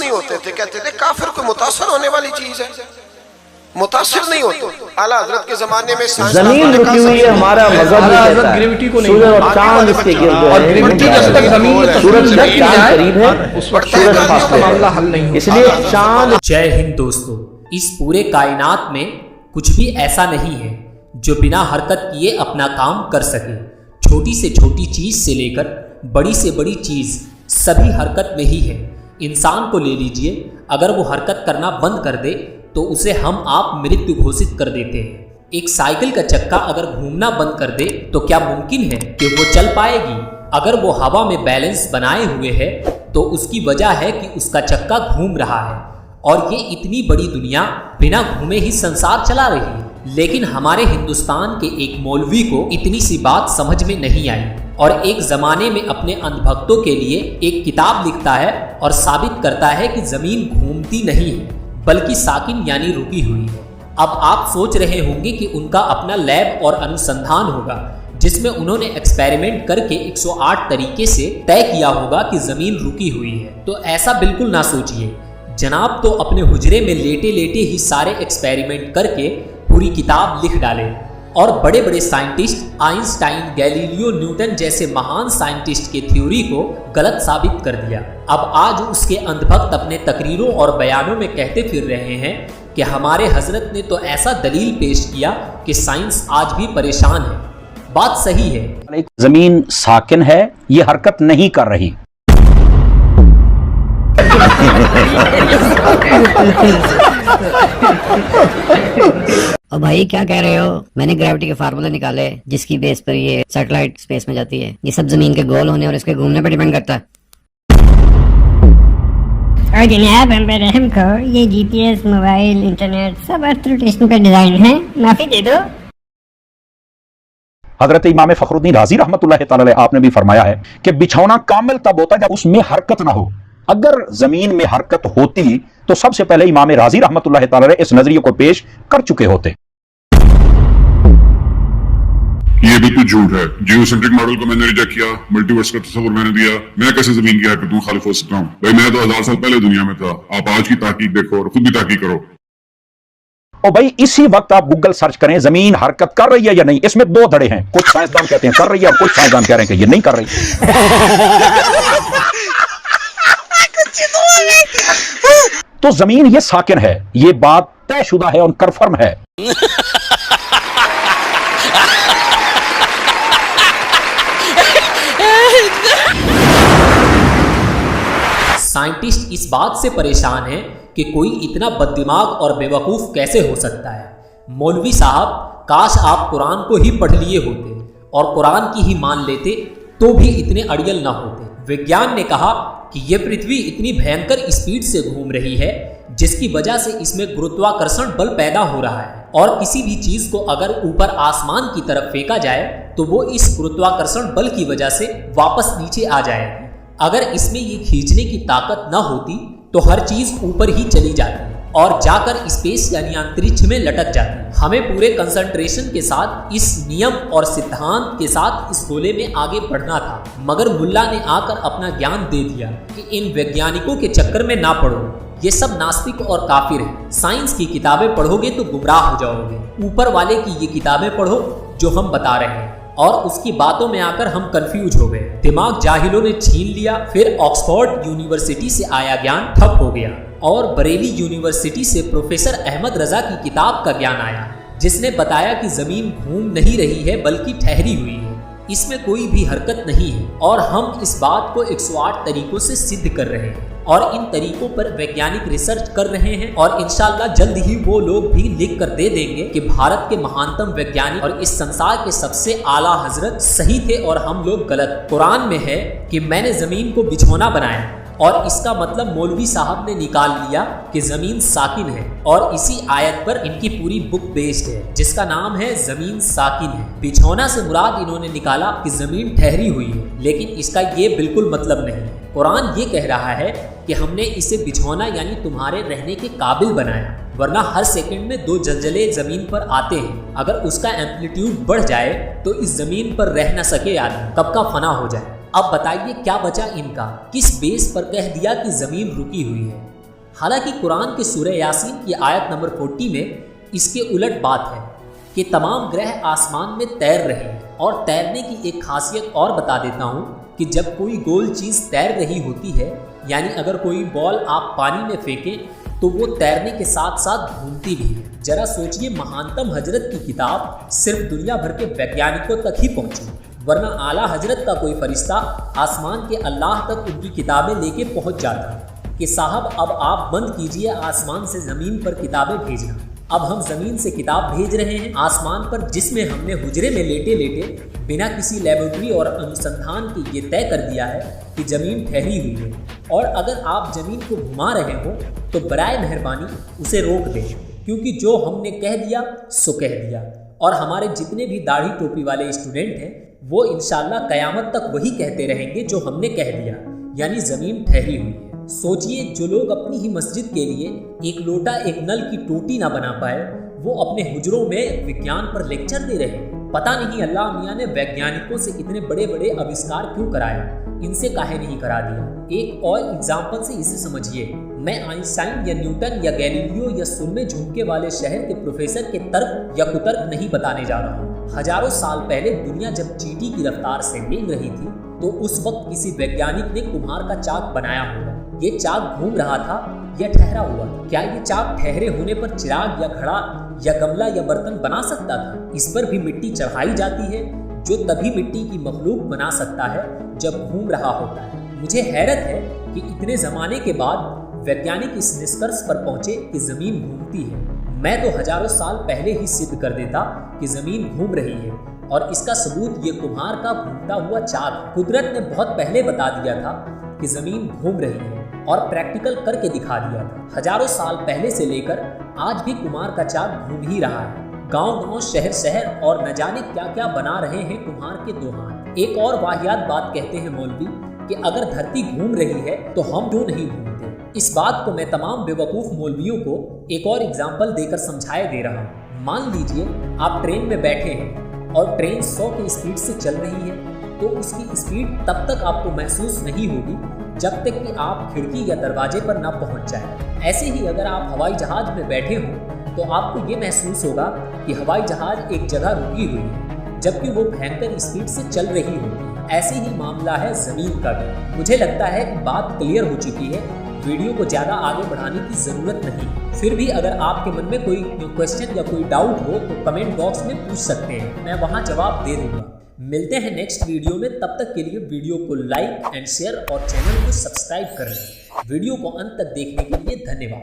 नहीं होते थे, कहते थे काफिर को मुतासर होने वाली चीज है, मुतासर नहीं होते। आला हजरत के जमाने में जमीन रुकी हुई है, हमारा मजहब ग्रेविटी को नहीं, और चांद इसके गिर्द है, ग्रेविटी जब तक जमीन सूरज तक चांद करीब है उस वक्त सूरज फासले मामला हल नहीं होता, इसलिए चांद। जय हिंद दोस्तों, इस पूरे कायनात में कुछ भी ऐसा नहीं है जो बिना हरकत किए अपना काम कर सके। छोटी से छोटी चीज से लेकर बड़ी से बड़ी चीज सभी हरकत में ही है। इंसान को ले लीजिए, अगर वो हरकत करना बंद कर दे तो उसे हम आप मृत्यु घोषित कर देते हैं। एक साइकिल का चक्का अगर घूमना बंद कर दे तो क्या मुमकिन है कि वो चल पाएगी? अगर वो हवा में बैलेंस बनाए हुए है तो उसकी वजह है कि उसका चक्का घूम रहा है, और ये इतनी बड़ी दुनिया बिना घूमे ही संसार चला रही है। लेकिन हमारे हिंदुस्तान के एक मौलवी को इतनी सी बात समझ में नहीं आई, और एक जमाने में अपने अंधभक्तों के लिए एक किताब लिखता है और साबित करता है कि जमीन घूमती नहीं है बल्कि साकिन यानी रुकी हुई है। अब आप सोच रहे होंगे कि उनका अपना लैब और अनुसंधान होगा जिसमें उन्होंने एक्सपेरिमेंट करके 108 तरीके से तय किया होगा कि जमीन रुकी हुई है। तो ऐसा बिल्कुल ना सोचिए, जनाब तो अपने हुजरे में लेटे लेटे ही सारे एक्सपेरिमेंट करके पूरी किताब लिख डाले, और बड़े बड़े साइंटिस्ट आइंस्टाइन, गैलीलियो, न्यूटन जैसे महान साइंटिस्ट के थ्योरी को गलत साबित कर दिया। अब आज उसके अंधभक्त अपने तकरीरों और बयानों में कहते फिर रहे हैं कि हमारे हजरत ने तो ऐसा दलील पेश किया कि साइंस आज भी परेशान है। बात सही है, जमीन साकिन है, ये हरकत नहीं कर रही। और भाई क्या कह रहे हो? मैंने ग्रेविटी के फार्मूले निकाले जिसकी बेस पर ये सैटेलाइट स्पेस में जाती है। ये सब जमीन के गोल होने और इसके घूमने पर डिपेंड करता है। और जनाब हम पे रहम करो, ये जीपीएस, मोबाइल, इंटरनेट सब अर्थ रोटेशन पे डिजाइन है, माफी दे दो। हजरत इमाम फखरुद्दीन राजी रहमतुल्लाह तआला अलैह आपने भी फरमाया है कि बिछौना कामिल तब होता है जब उसमें हरकत ना हो। अगर जमीन में हरकत होती तो सबसे पहले इमाम राजी रहमतुल्लाह तआला अलैह इस नजरिए को पेश कर चुके होते। ये बिल्कुल झूठ है। जियोसेंट्रिक मॉडल को मैंने रिजेक्ट किया, मल्टीवर्स का तस्वीर मैंने दिया। मैं कैसे जमीन की हरकतों खालिफ हो सकता हूँ? भाई मैं तो 1000 साल पहले दुनिया में था। आप आज की तहकीक देखो और खुद भी तहकीक करो। और भाई इसी वक्त आप गूगल सर्च करें जमीन हरकत कर रही है या नहीं। इसमें दो धड़े हैं, कुछ साइंसदान कहते हैं कर रही है और कुछ साइंसदान कह रहे हैं कि ये नहीं कर रही। तो जमीन ये साकिन है, ये बात तयशुदा है और कंफर्म है। साइंटिस्ट इस बात से परेशान है कि कोई इतना बददिमाग और बेवकूफ कैसे हो सकता है। मौलवी साहब, काश आप कुरान को ही पढ़ लिए होते और कुरान की ही मान लेते तो भी इतने अड़ियल ना होते। विज्ञान ने कहा कि यह पृथ्वी इतनी भयंकर स्पीड से घूम रही है जिसकी वजह से इसमें गुरुत्वाकर्षण बल पैदा हो रहा है, और किसी भी चीज को अगर ऊपर आसमान की तरफ फेंका जाए तो वो इस गुरुत्वाकर्षण बल की वजह से वापस नीचे आ जाएगी। अगर इसमें ये खींचने की ताकत न होती तो हर चीज ऊपर ही चली जाती और जाकर स्पेस यानी अंतरिक्ष में लटक जाती। हमें पूरे कंसंट्रेशन के साथ इस नियम और सिद्धांत के साथ इस गोले में आगे बढ़ना था, मगर मुल्ला ने आकर अपना ज्ञान दे दिया कि इन वैज्ञानिकों के चक्कर में ना पड़ो, ये सब नास्तिक और काफिर हैं। साइंस की किताबें पढ़ोगे तो गुमराह हो जाओगे। ऊपर वाले की ये किताबें पढ़ो जो हम बता रहे हैं, और उसकी बातों में आकर हम कंफ्यूज हो गए। दिमाग जाहिलों ने छीन लिया। फिर ऑक्सफोर्ड यूनिवर्सिटी से आया ज्ञान ठप हो गया, और बरेली यूनिवर्सिटी से प्रोफेसर अहमद रजा की किताब का ज्ञान आया जिसने बताया कि जमीन घूम नहीं रही है बल्कि ठहरी हुई है, इसमें कोई भी हरकत नहीं है। और हम इस बात को 108 तरीकों से सिद्ध कर रहे हैं, और इन तरीकों पर वैज्ञानिक रिसर्च कर रहे हैं, और इंशाल्लाह जल्द ही वो लोग भी लिख कर दे देंगे कि भारत के महानतम वैज्ञानिक और इस संसार के सबसे आला हजरत सही थे और हम लोग गलत। कुरान में है कि मैंने जमीन को बिछौना बनाया, और इसका मतलब मौलवी साहब ने निकाल लिया कि जमीन साकिन है, और इसी आयत पर इनकी पूरी बुक बेस्ड है जिसका नाम है जमीन साकिन है। बिछौना से मुराद इन्होंने निकाला कि जमीन ठहरी हुई है, लेकिन इसका ये बिल्कुल मतलब नहीं है। कुरान ये कह रहा है कि हमने इसे बिछौना यानी तुम्हारे रहने के काबिल बनाया, वरना हर सेकंड में 2 जलजले जमीन पर आते हैं। अगर उसका एम्पलीट्यूड बढ़ जाए तो इस जमीन पर रह न सके आदमी, कब का फना हो जाए। अब बताइए क्या बचा इनका, किस बेस पर कह दिया कि जमीन रुकी हुई है। हालांकि कुरान के सूरह यासीन की आयत नंबर 40 में इसके उलट बात है कि तमाम ग्रह आसमान में तैर रहे हैं। और तैरने की एक खासियत और बता देता हूँ कि जब कोई गोल चीज़ तैर रही होती है, यानी अगर कोई बॉल आप पानी में फेंकें तो वो तैरने के साथ साथ घूमती भी है। जरा सोचिए, महानतम हजरत की किताब सिर्फ दुनिया भर के वैज्ञानिकों तक ही पहुँची, वरना आला हजरत का कोई फरिश्ता आसमान के अल्लाह तक उनकी किताबें लेके पहुँच जाता कि साहब अब आप बंद कीजिए आसमान से ज़मीन पर किताबें भेजना। अब हम ज़मीन से किताब भेज रहे हैं आसमान पर, जिसमें हमने हुजरे में लेटे लेटे बिना किसी लेबोरेटरी और अनुसंधान के ये तय कर दिया है कि ज़मीन ठहरी हुई है। और अगर आप ज़मीन को घुमा रहे हो तो बराए मेहरबानी उसे रोक दें, क्योंकि जो हमने कह दिया सो कह दिया। और हमारे जितने भी दाढ़ी टोपी वाले स्टूडेंट हैं वो इंशाल्लाह क़यामत तक वही कहते रहेंगे जो हमने कह दिया, यानी ज़मीन ठहरी हुई है। सोचिए, जो लोग अपनी ही मस्जिद के लिए एक लोटा एक नल की टोटी ना बना पाए, वो अपने हुजरों में विज्ञान पर लेक्चर दे रहे हैं। पता नहीं अल्लाह मियाँ ने वैज्ञानिकों से इतने बड़े बड़े आविष्कार क्यों कराया, इनसे काहे नहीं करा दिया। एक और एग्जाम्पल से इसे समझिए। मैं आइंस्टाइन या न्यूटन या गैलीलियो या सुरमे झुमके वाले शहर के प्रोफेसर के तर्क या कुतर्क नहीं बताने जा रहा हूँ। हजारों साल पहले दुनिया जब चींटी की रफ्तार से रेंग रही थी तो उस वक्त किसी वैज्ञानिक ने कुम्हार का चाक बनाया होगा। ये चाक घूम रहा था या ठहरा हुआ था? क्या ये चाक ठहरे होने पर चिराग या घड़ा या गमला या बर्तन बना सकता था? इस पर भी मिट्टी चढ़ाई जाती है, जो तभी मिट्टी की मखलूक बना सकता है जब घूम रहा होता है। मुझे हैरत है कि इतने ज़माने के बाद वैज्ञानिक इस निष्कर्ष पर पहुंचे कि ज़मीन घूमती है। मैं तो हजारों साल पहले ही सिद्ध कर देता कि ज़मीन घूम रही है, और इसका सबूत ये कुम्हार का घूमता हुआ चाक। कुदरत ने बहुत पहले बता दिया था कि ज़मीन घूम रही है और प्रैक्टिकल करके दिखा दिया था। हजारों साल पहले से लेकर आज भी कुम्हार का चाक घूम ही रहा है। गांव-गांव, शहर-शहर और न जाने क्या क्या बना रहे हैं कुम्हार के दो हाथ। एक और वाहियात बात कहते हैं मौलवी कि अगर धरती घूम रही है तो हम क्यों नहीं घूमते। इस बात को मैं तमाम बेवकूफ़ मौलवियों को एक और एग्जाम्पल देकर समझाए दे रहा हूँ। मान लीजिए आप ट्रेन में बैठे हैं और ट्रेन 100 की स्पीड से चल रही है, तो उसकी स्पीड तब तक आपको महसूस नहीं होगी जब तक कि आप खिड़की या दरवाजे पर ना पहुंच जाए। ऐसे ही अगर आप हवाई जहाज में बैठे हो तो आपको ये महसूस होगा कि हवाई जहाज एक जगह रुकी हुई है, जबकि वो भयंकर स्पीड से चल रही होती है। ऐसे ही मामला है ज़मीन का भी। मुझे लगता है कि बात क्लियर हो चुकी है, वीडियो को ज़्यादा आगे बढ़ाने की ज़रूरत नहीं। फिर भी अगर आपके मन में कोई क्वेश्चन या कोई डाउट हो तो कमेंट बॉक्स में पूछ सकते हैं, मैं वहाँ जवाब दे दूँगा। मिलते हैं नेक्स्ट वीडियो में, तब तक के लिए वीडियो को लाइक एंड शेयर और चैनल को सब्सक्राइब कर लें। वीडियो को अंत तक देखने के लिए धन्यवाद।